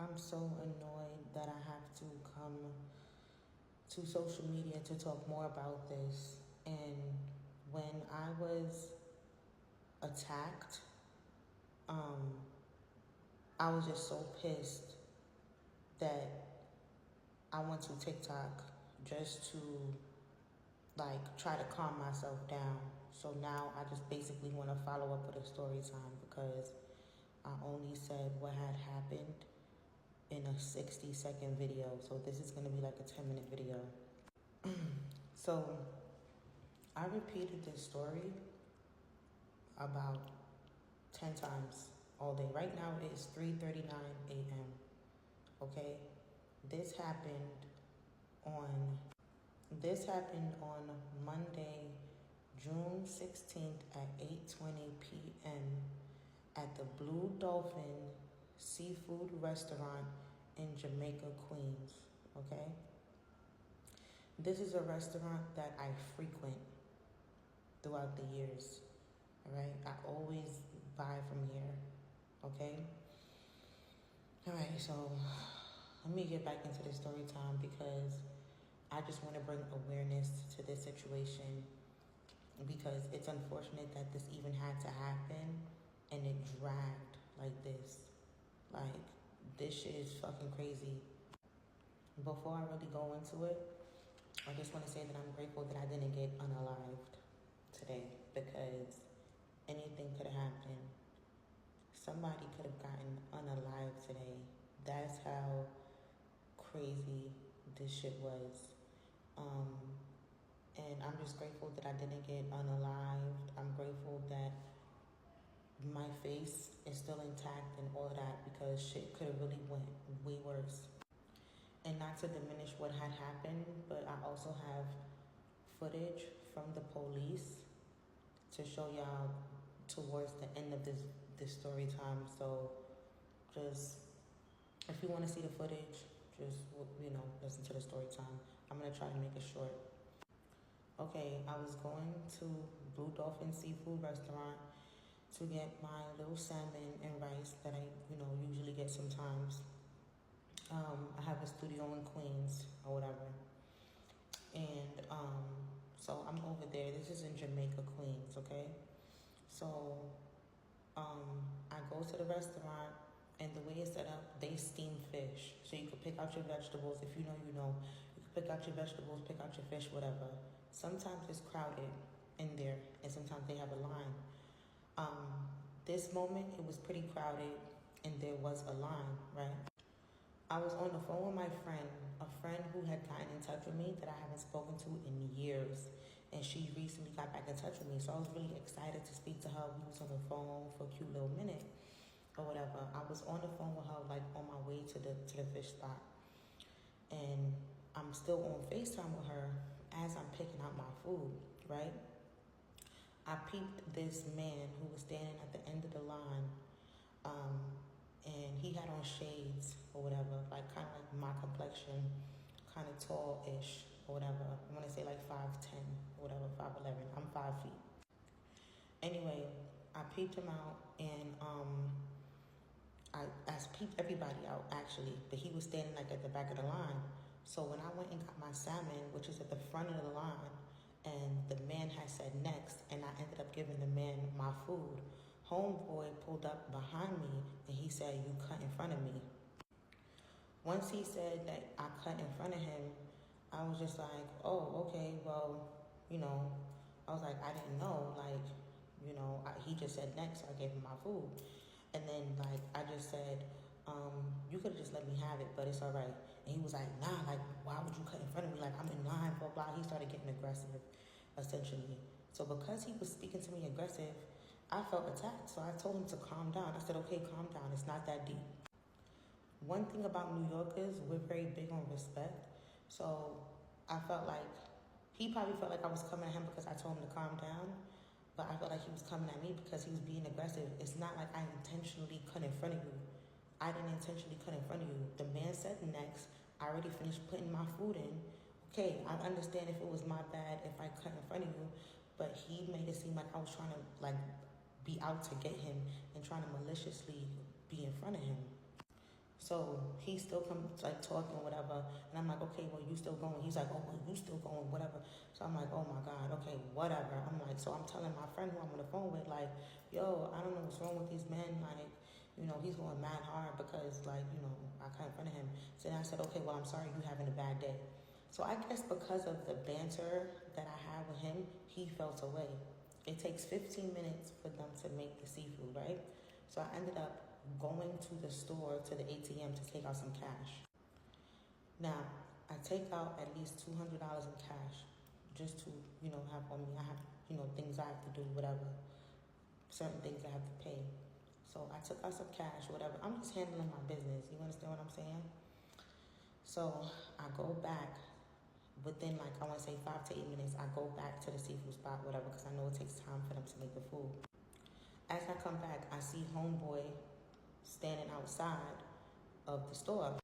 I'm so annoyed that I have to come to social media to talk more about this. And when I was attacked, I was just so pissed that I went to TikTok just to try to calm myself down. So now I just basically want to follow up with a story time because I only said what had happened in a 60-second video. So this is going to be like a 10-minute video. So I repeated this story about 10 times all day. Right now it is 3:39 a.m. Okay? This happened on Monday, June 16th at 8:20 p.m. at the Blue Dolphin Seafood Restaurant in Jamaica, Queens. Okay? This is a restaurant that I frequent throughout the years. Alright? I always buy from here. Okay? Alright, so let me get back into the story time because I just want to bring awareness to this situation because it's unfortunate that this even had to happen and it dragged like this. Like, this shit is fucking crazy. Before I really go into it, I just want to say that I'm grateful that I didn't get unalived today because anything could have happened. Somebody could have gotten unalived today. That's how crazy this shit was. And I'm just grateful that I didn't get unalived. I'm grateful that my face is still intact and all of that because shit could have really went way worse. And not to diminish what had happened, but I also have footage from the police to show y'all towards the end of this story time. So just, if you want to see the footage, just, listen to the story time. I'm going to try to make it short. Okay, I was going to Blue Dolphin Seafood Restaurant to get my little salmon and rice that I, usually get sometimes. I have a studio in Queens or whatever. And so I'm over there. This is in Jamaica, Queens, okay? So I go to the restaurant, and the way it's set up, they steam fish. So you can pick out your vegetables. If you know, you know. You can pick out your vegetables, pick out your fish, whatever. Sometimes it's crowded in there, and sometimes they have a line. This moment, it was pretty crowded, and there was a line, right? I was on the phone with my friend, a friend who had gotten in touch with me that I haven't spoken to in years. And she recently got back in touch with me. So I was really excited to speak to her. We was on the phone for a cute little minute or whatever. I was on the phone with her, on my way to the fish spot. And I'm still on FaceTime with her as I'm picking out my food, right? I peeped this man who was standing at the end of the line. And he had on shades or whatever, kind of like my complexion, kind of tall-ish or whatever. I want to say 5'10", or whatever, 5'11". I'm 5 feet. Anyway, I peeped him out, and I peeped everybody out, actually, but he was standing at the back of the line. So when I went and got my salmon, which is at the front of the line, and the man had said next, and I ended up giving the man my food, homeboy pulled up behind me and he said, "You cut in front of me." Once he said that I cut in front of him, I was just like, oh, okay, well, I was like, I didn't know, he just said next, so I gave him my food. And then, I just said, you could have just let me have it, but it's all right. And he was like, nah, why would you cut in front of me? I'm in line, blah, blah. He started getting aggressive, essentially. So because he was speaking to me aggressive, I felt attacked. So I told him to calm down. I said, okay, calm down. It's not that deep. One thing about New Yorkers, we're very big on respect. So I felt like, he probably felt like I was coming at him because I told him to calm down. But I felt like he was coming at me because he was being aggressive. It's not like I intentionally cut in front of you. I didn't intentionally cut in front of you. The man said next. I already finished putting my food in. Okay, I understand if it was my bad if I cut in front of you, but he made it seem like I was trying to be out to get him and trying to maliciously be in front of him. So he still comes like talking, whatever. And I'm like, okay, well, you still going? He's like, oh, well, you still going, whatever. So I'm like, oh my God, okay, whatever. I'm like, so I'm telling my friend who I'm on the phone with, like, yo, I don't know what's wrong with these men. Like, you know, he's going mad hard because, like, you know, I cut in front of him. So then I said, okay, well, I'm sorry you having a bad day. So I guess because of the banter that I had with him, he felt away. It takes 15 minutes for them to make the seafood, right? So I ended up going to the store, to the ATM, to take out some cash. Now, I take out at least $200 in cash just to, you know, have on me. I have, you know, things I have to do, whatever. Certain things I have to pay. So I took out some cash, whatever. I'm just handling my business. You understand what I'm saying? So I go back within, like, I want to say 5 to 8 minutes. I go back to the seafood spot, whatever, because I know it takes time for them to make the food. As I come back, I see homeboy standing outside of the store.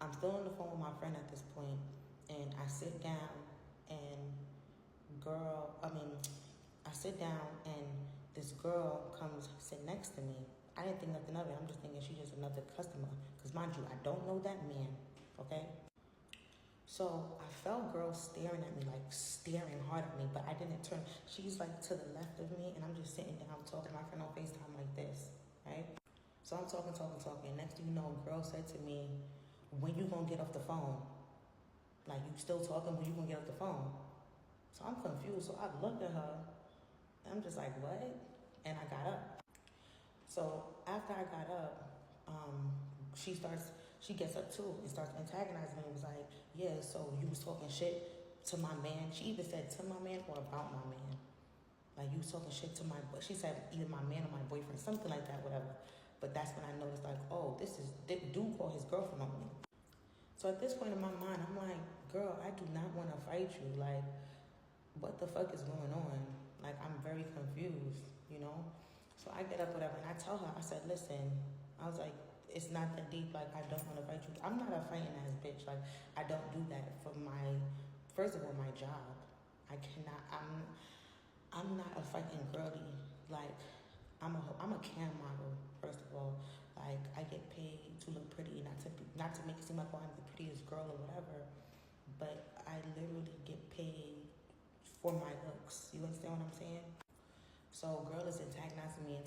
I'm still on the phone with my friend at this point, and I sit down, and I sit down, and this girl comes sit next to me. I didn't think nothing of it. I'm just thinking she's just another customer, because mind you, I don't know that man, okay? So I felt girls staring at me, like staring hard at me, but I didn't turn. She's like to the left of me, and I'm just sitting down talking to my friend on FaceTime like this, right? So I'm talking. Next thing you know, girl said to me, when you gonna get off the phone? Like, you still talking, when you gonna get off the phone? So I'm confused. So I looked at her, and I'm just like, what? And I got up. So after I got up, she gets up too and starts antagonizing me. It was like, yeah, so you was talking shit to my man. She either said to my man or about my man. Like, you was talking shit to she said either my man or my boyfriend, something like that, whatever. But that's when I noticed, like, oh, this dude called his girlfriend on me. So at this point in my mind, I'm like, girl, I do not want to fight you. Like, what the fuck is going on? Like, I'm very confused, you know? So I get up, whatever, and I tell her, I said, listen, I was like, it's not that deep. Like, I don't want to fight you. I'm not a fighting ass bitch. Like, I don't do that for first of all, my job. I'm not a fighting girly. Like, I'm a cam model, first of all. Like, I get paid to look pretty, not to make it seem like, oh, I'm the prettiest girl or whatever. But I literally get paid for my looks. You understand what I'm saying? So girl is antagonizing me.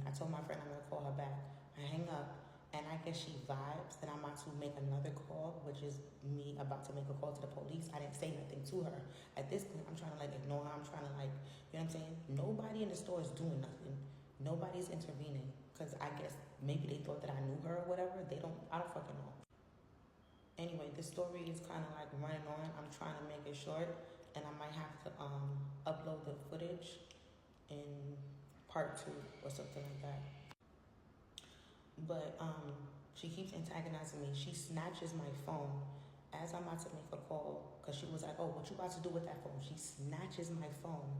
I told my friend I'm gonna call her back. I hang up, and I guess she vibes that I'm about to make another call, which is me about to make a call to the police. I didn't say nothing to her. At this point, I'm trying to, like, ignore her. I'm trying to, like, you know what I'm saying? Nobody in the store is doing nothing. Nobody's intervening. Because I guess maybe they thought that I knew her or whatever. I don't fucking know. Anyway, this story is kind of like running on. I'm trying to make it short, and I might have to upload the footage in part 2 or something like that. But she keeps antagonizing me. She snatches my phone as I'm about to make a call, because she was like, oh, what you about to do with that phone? She snatches my phone,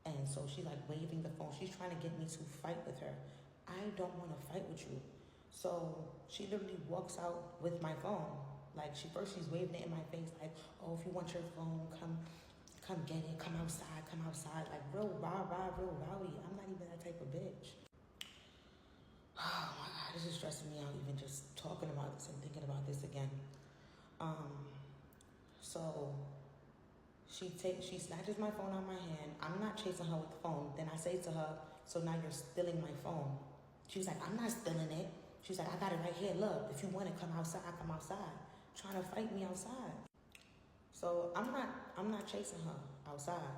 and so she's like waving the phone. She's trying to get me to fight with her. I don't want to fight with you. So she literally walks out with my phone. Like, she's waving it in my face, like, oh, if you want your phone, come get it, come outside, like, real rowdy. I'm not even that type of bitch. Oh my God, this is stressing me out, even just talking about this and thinking about this again. So she snatches my phone out of my hand. I'm not chasing her with the phone. Then I say to her, so now you're stealing my phone. She was like, I'm not stealing it. She's like, I got it right here. Look, if you want to come outside, I come outside. Trying to fight me outside. So I'm not chasing her outside.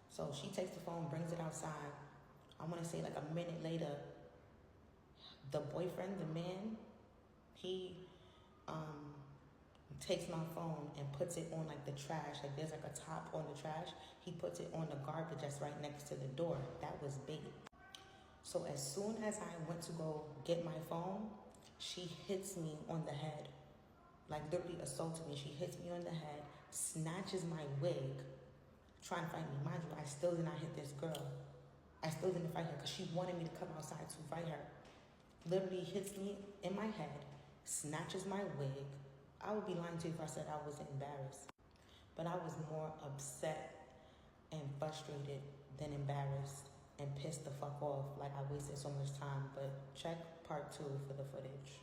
So she takes the phone, brings it outside. I want to say like a minute later, the boyfriend, the man, he takes my phone and puts it on like the trash. Like, there's like a top on the trash. He puts it on the garbage that's right next to the door. That was bait. So as soon as I went to go get my phone, she hits me on the head. Like, literally assaulted me. She hits me on the head, snatches my wig, trying to fight me. Mind you, I still did not hit this girl. I still didn't fight her because she wanted me to come outside to fight her. Literally hits me in my head, snatches my wig. I would be lying to you if I said I wasn't embarrassed. But I was more upset and frustrated than embarrassed and pissed the fuck off. Like, I wasted so much time. But check part 2 for the footage.